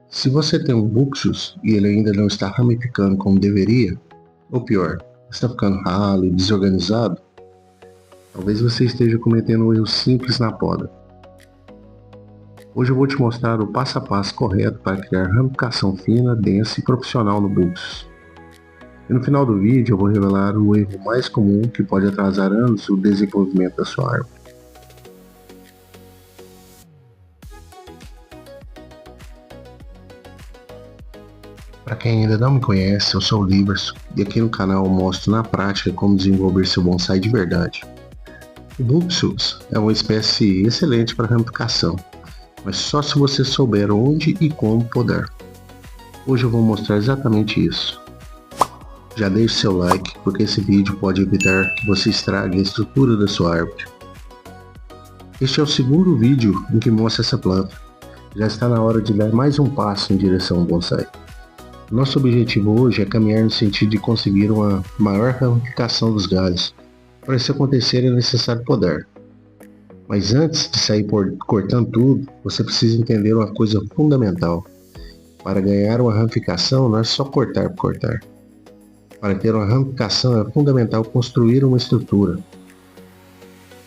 Se você tem um buxus e ele ainda não está ramificando como deveria, ou pior, está ficando ralo e desorganizado, talvez você esteja cometendo um erro simples na poda. Hoje eu vou te mostrar o passo a passo correto para criar ramificação fina, densa e profissional no buxus. E no final do vídeo eu vou revelar o erro mais comum que pode atrasar anos o desenvolvimento da sua árvore. Para quem ainda não me conhece, eu sou o Liverson e aqui no canal eu mostro na prática como desenvolver seu bonsai de verdade. O buxus é uma espécie excelente para ramificação, mas só se você souber onde e como podar. Hoje eu vou mostrar exatamente isso. Já deixe seu like, porque esse vídeo pode evitar que você estrague a estrutura da sua árvore. Este é o segundo vídeo em que mostra essa planta. Já está na hora de dar mais um passo em direção ao bonsai. Nosso objetivo hoje é caminhar no sentido de conseguir uma maior ramificação dos galhos. Para isso acontecer é necessário podar. Mas antes de sair cortando tudo, você precisa entender uma coisa fundamental. Para ganhar uma ramificação não é só cortar por cortar. Para ter uma ramificação é fundamental construir uma estrutura.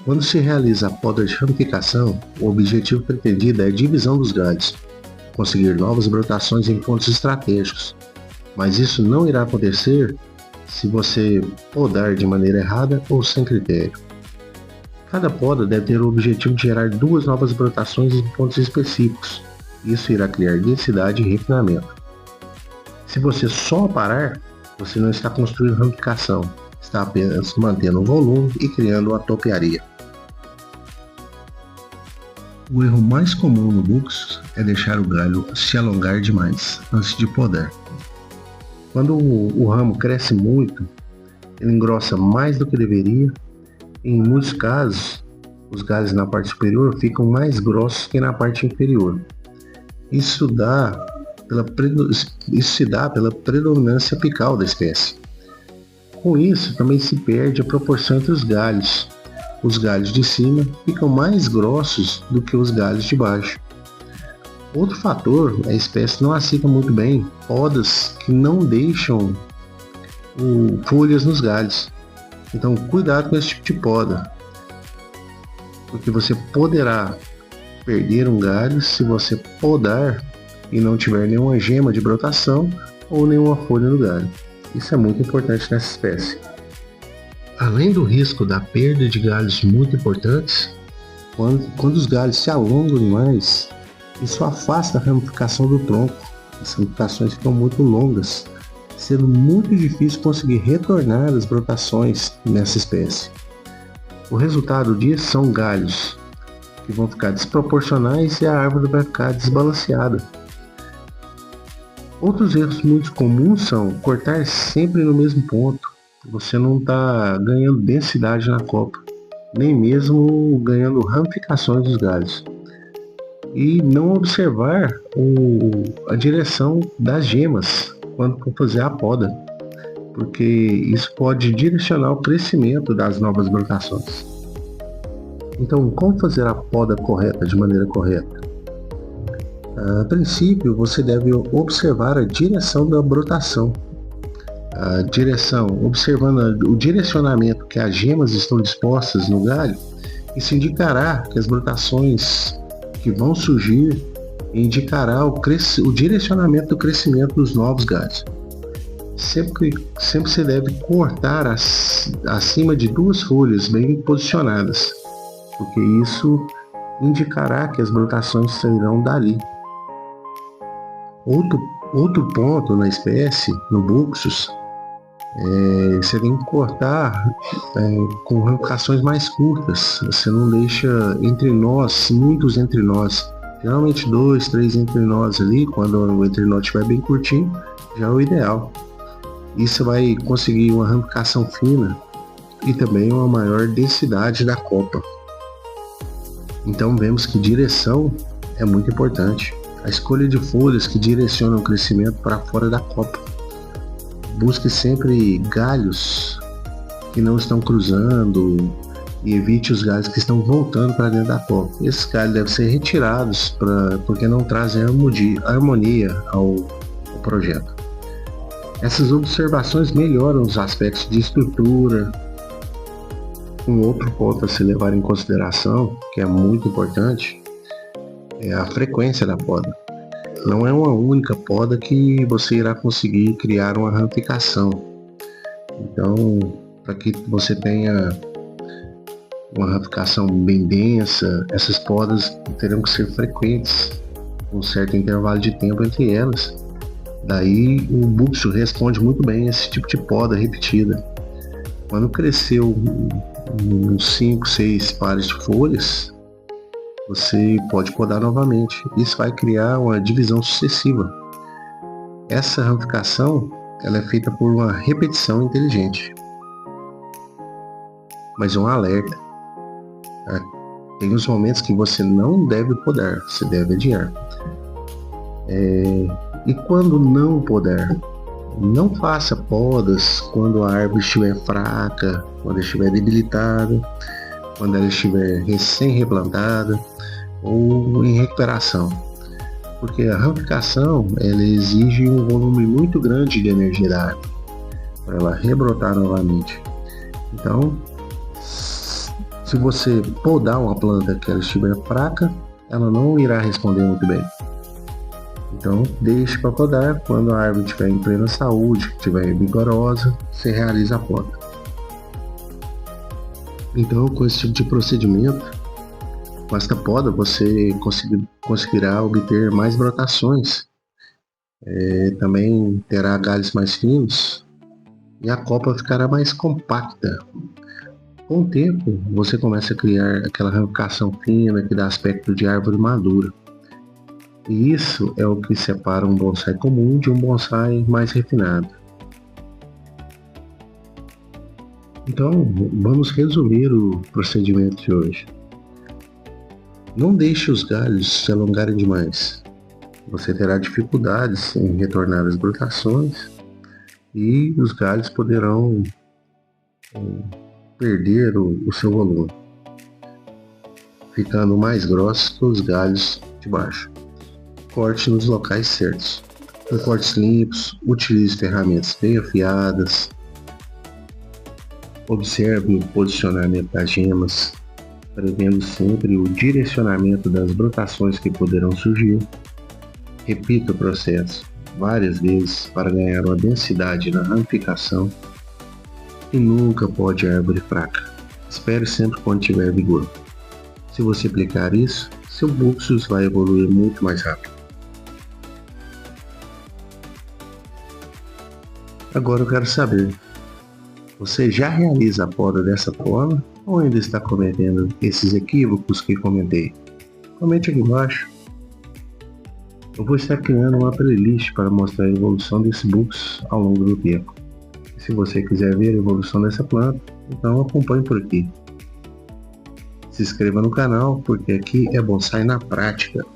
Quando se realiza a poda de ramificação, o objetivo pretendido é a divisão dos galhos, conseguir novas brotações em pontos estratégicos, mas isso não irá acontecer se você podar de maneira errada ou sem critério. Cada poda deve ter o objetivo de gerar duas novas brotações em pontos específicos. Isso irá criar densidade e refinamento. Se você só parar, você não está construindo ramificação, está apenas mantendo o volume e criando uma topiaria. O erro mais comum no buxus é deixar o galho se alongar demais antes de podar. Quando o ramo cresce muito, ele engrossa mais do que deveria e em muitos casos os galhos na parte superior ficam mais grossos que na parte inferior. Isso se dá pela predominância apical da espécie. Com isso também se perde a proporção entre os galhos. Os galhos de cima ficam mais grossos do que os galhos de baixo. Outro fator é a espécie não aceita muito bem podas que não deixam folhas nos galhos. Então cuidado com esse tipo de poda, porque você poderá perder um galho se você podar e não tiver nenhuma gema de brotação ou nenhuma folha no galho. Isso é muito importante nessa espécie. Além do risco da perda de galhos muito importantes, quando os galhos se alongam demais, isso afasta a ramificação do tronco. As ramificações ficam muito longas, sendo muito difícil conseguir retornar as brotações nessa espécie. O resultado disso são galhos que vão ficar desproporcionais e a árvore vai ficar desbalanceada. Outros erros muito comuns são cortar sempre no mesmo ponto. Você não está ganhando densidade na copa, nem mesmo ganhando ramificações dos galhos. E não observar a direção das gemas quando for fazer a poda, porque isso pode direcionar o crescimento das novas brotações. Então, como fazer a poda correta, de maneira correta? A princípio, você deve observar a direção da brotação. A direção, observando o direcionamento que as gemas estão dispostas no galho, isso indicará que as brotações que vão surgir indicará o direcionamento do crescimento dos novos galhos. Sempre se deve cortar acima de duas folhas bem posicionadas, porque isso indicará que as brotações sairão dali. Outro ponto na espécie, no buxus, você tem que cortar com ramificações mais curtas. Você não deixa muitos entre nós. Geralmente 2, 3 entre nós ali, quando o entre nós estiver bem curtinho, já é o ideal. Isso vai conseguir uma ramificação fina e também uma maior densidade da copa. Então vemos que direção é muito importante. A escolha de folhas que direcionam o crescimento para fora da copa. Busque sempre galhos que não estão cruzando, e evite os galhos que estão voltando para dentro da copa. Esses galhos devem ser retirados porque não trazem harmonia ao projeto. Essas observações melhoram os aspectos de estrutura. Um outro ponto a se levar em consideração, que é muito importante, é a frequência da poda. Não é uma única poda que você irá conseguir criar uma ramificação. Então, para que você tenha uma ramificação bem densa, essas podas terão que ser frequentes, com um certo intervalo de tempo entre elas. Daí o búxio responde muito bem a esse tipo de poda repetida. Quando cresceu uns 5, 6 pares de folhas, você pode podar novamente. Isso vai criar uma divisão sucessiva. Essa ramificação ela é feita por uma repetição inteligente. Mas um alerta. Tem os momentos que você não deve podar, você deve adiar. E quando não podar, não faça podas quando a árvore estiver fraca, quando ela estiver debilitada, quando ela estiver recém-replantada ou em recuperação. Porque a ramificação ela exige um volume muito grande de energia da árvore para ela rebrotar novamente. Então, se você podar uma planta que ela estiver fraca, ela não irá responder muito bem. Então, deixe para podar quando a árvore estiver em plena saúde, estiver vigorosa, você realiza a poda. Então, com esse tipo de procedimento, com esta poda, você conseguirá obter mais brotações. Também terá galhos mais finos e a copa ficará mais compacta. Com o tempo, você começa a criar aquela ramificação fina que dá aspecto de árvore madura. E isso é o que separa um bonsai comum de um bonsai mais refinado. Então, vamos resumir o procedimento de hoje. Não deixe os galhos se alongarem demais. Você terá dificuldades em retornar as brotações e os galhos poderão perder o seu volume, ficando mais grossos que os galhos de baixo. Corte nos locais certos. Com cortes limpos, utilize ferramentas bem afiadas. Observe o posicionamento das gemas, prevendo sempre o direcionamento das brotações que poderão surgir. Repita o processo várias vezes para ganhar uma densidade na ramificação. E nunca pode árvore fraca. Espere sempre quando tiver vigor. Se você aplicar isso, seu búxios vai evoluir muito mais rápido. Agora eu quero saber, você já realiza a poda dessa forma ou ainda está cometendo esses equívocos que comentei? Comente aqui embaixo. Eu vou estar criando uma playlist para mostrar a evolução desse búxios ao longo do tempo. E se você quiser ver a evolução dessa planta, então acompanhe por aqui. Se inscreva no canal, porque aqui é bonsai na prática.